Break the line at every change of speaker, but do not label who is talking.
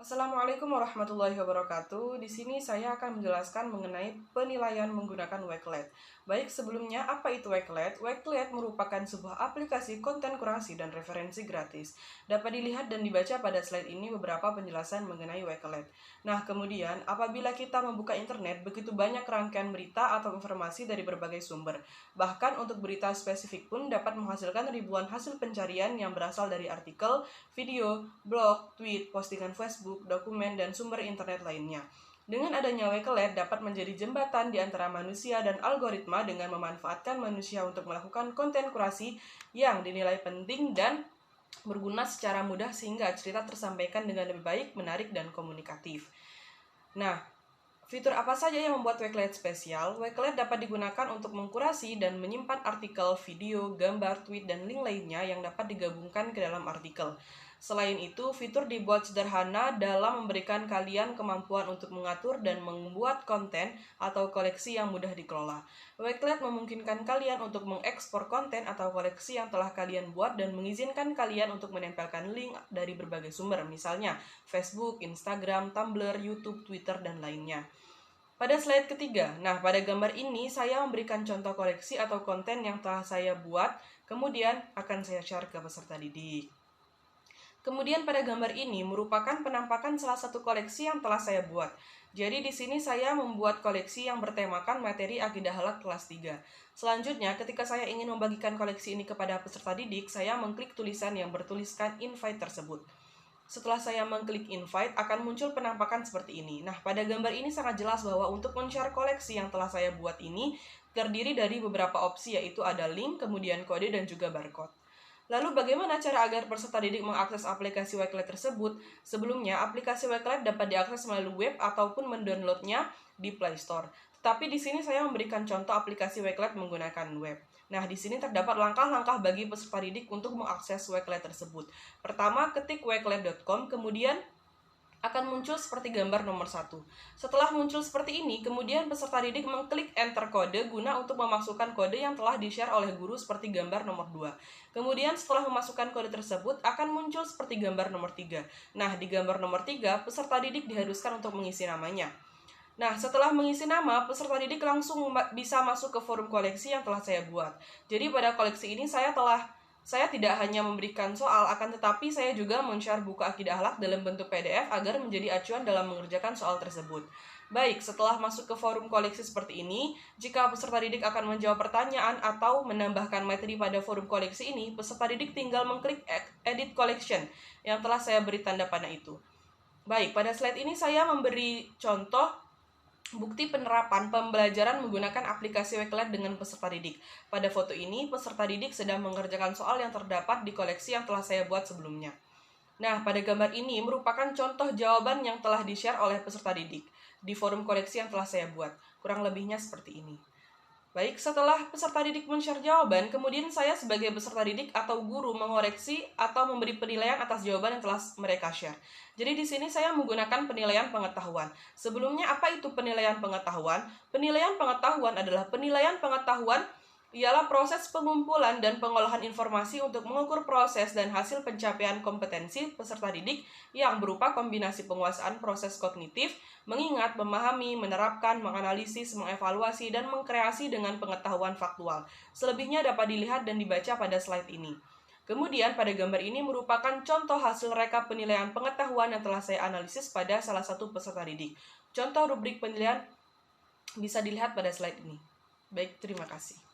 Assalamualaikum warahmatullahi wabarakatuh. Di sini saya akan menjelaskan mengenai penilaian menggunakan Wakelet. Baik, sebelumnya apa itu Wakelet? Wakelet merupakan sebuah aplikasi konten kurasi dan referensi gratis. Dapat dilihat dan dibaca pada slide ini beberapa penjelasan mengenai Wakelet. Nah, kemudian apabila kita membuka internet, begitu banyak rangkaian berita atau informasi dari berbagai sumber. Bahkan untuk berita spesifik pun dapat menghasilkan ribuan hasil pencarian yang berasal dari artikel, video, blog, tweet, postingan Facebook, dokumen, dan sumber internet lainnya. Dengan adanya Wakelet dapat menjadi jembatan di antara manusia dan algoritma dengan memanfaatkan manusia untuk melakukan konten kurasi yang dinilai penting dan berguna secara mudah sehingga cerita tersampaikan dengan lebih baik, menarik, dan komunikatif. Nah, fitur apa saja yang membuat Wakelet spesial? Wakelet dapat digunakan untuk mengkurasi dan menyimpan artikel, video, gambar, tweet, dan link lainnya yang dapat digabungkan ke dalam artikel. Selain itu, fitur dibuat sederhana dalam memberikan kalian kemampuan untuk mengatur dan membuat konten atau koleksi yang mudah dikelola. Wakelet memungkinkan kalian untuk mengekspor konten atau koleksi yang telah kalian buat dan mengizinkan kalian untuk menempelkan link dari berbagai sumber, misalnya Facebook, Instagram, Tumblr, YouTube, Twitter, dan lainnya. Pada slide ketiga, pada gambar ini saya memberikan contoh koleksi atau konten yang telah saya buat, kemudian akan saya share ke peserta didik. Kemudian pada gambar ini merupakan penampakan salah satu koleksi yang telah saya buat. Jadi di sini saya membuat koleksi yang bertemakan materi akidah halal kelas 3. Selanjutnya, ketika saya ingin membagikan koleksi ini kepada peserta didik, saya mengklik tulisan yang bertuliskan invite tersebut. Setelah saya mengklik invite, akan muncul penampakan seperti ini. Nah, pada gambar ini sangat jelas bahwa untuk men-share koleksi yang telah saya buat ini terdiri dari beberapa opsi, yaitu ada link, kemudian kode, dan juga barcode. Lalu bagaimana cara agar peserta didik mengakses aplikasi Wakelet tersebut? Sebelumnya, aplikasi Wakelet dapat diakses melalui web ataupun mendownloadnya di Play Store. Tetapi di sini saya memberikan contoh aplikasi Wakelet menggunakan web. Nah, di sini terdapat langkah-langkah bagi peserta didik untuk mengakses Wakelet tersebut. Pertama, ketik wakelet.com, kemudian akan muncul seperti gambar nomor 1. Setelah muncul seperti ini, kemudian peserta didik mengklik enter kode guna untuk memasukkan kode yang telah di-share oleh guru seperti gambar nomor 2. Kemudian setelah memasukkan kode tersebut, akan muncul seperti gambar nomor 3. Nah, di gambar nomor 3, peserta didik diharuskan untuk mengisi namanya. Nah, setelah mengisi nama, peserta didik langsung bisa masuk ke forum koleksi yang telah saya buat. Jadi pada koleksi ini saya tidak hanya memberikan soal, akan tetapi saya juga men-share buku akidah akhlak dalam bentuk PDF agar menjadi acuan dalam mengerjakan soal tersebut. Baik, setelah masuk ke forum koleksi seperti ini, jika peserta didik akan menjawab pertanyaan atau menambahkan materi pada forum koleksi ini, peserta didik tinggal mengklik Edit Collection yang telah saya beri tanda panah itu. Baik, pada slide ini saya memberi contoh bukti penerapan pembelajaran menggunakan aplikasi Wakelet dengan peserta didik. Pada foto ini, peserta didik sedang mengerjakan soal yang terdapat di koleksi yang telah saya buat sebelumnya. Nah, pada gambar ini merupakan contoh jawaban yang telah di-share oleh peserta didik di forum koleksi yang telah saya buat. Kurang lebihnya seperti ini. Baik, setelah peserta didik men-share jawaban, kemudian saya sebagai peserta didik atau guru mengoreksi atau memberi penilaian atas jawaban yang telah mereka share. Jadi di sini saya menggunakan penilaian pengetahuan. Sebelumnya apa itu penilaian pengetahuan? Penilaian pengetahuan adalah penilaian pengetahuan ialah proses pengumpulan dan pengolahan informasi untuk mengukur proses dan hasil pencapaian kompetensi peserta didik yang berupa kombinasi penguasaan proses kognitif, mengingat, memahami, menerapkan, menganalisis, mengevaluasi, dan mengkreasi dengan pengetahuan faktual. Selebihnya dapat dilihat dan dibaca pada slide ini. Kemudian pada gambar ini merupakan contoh hasil rekap penilaian pengetahuan yang telah saya analisis pada salah satu peserta didik. Contoh rubrik penilaian bisa dilihat pada slide ini. Baik, terima kasih.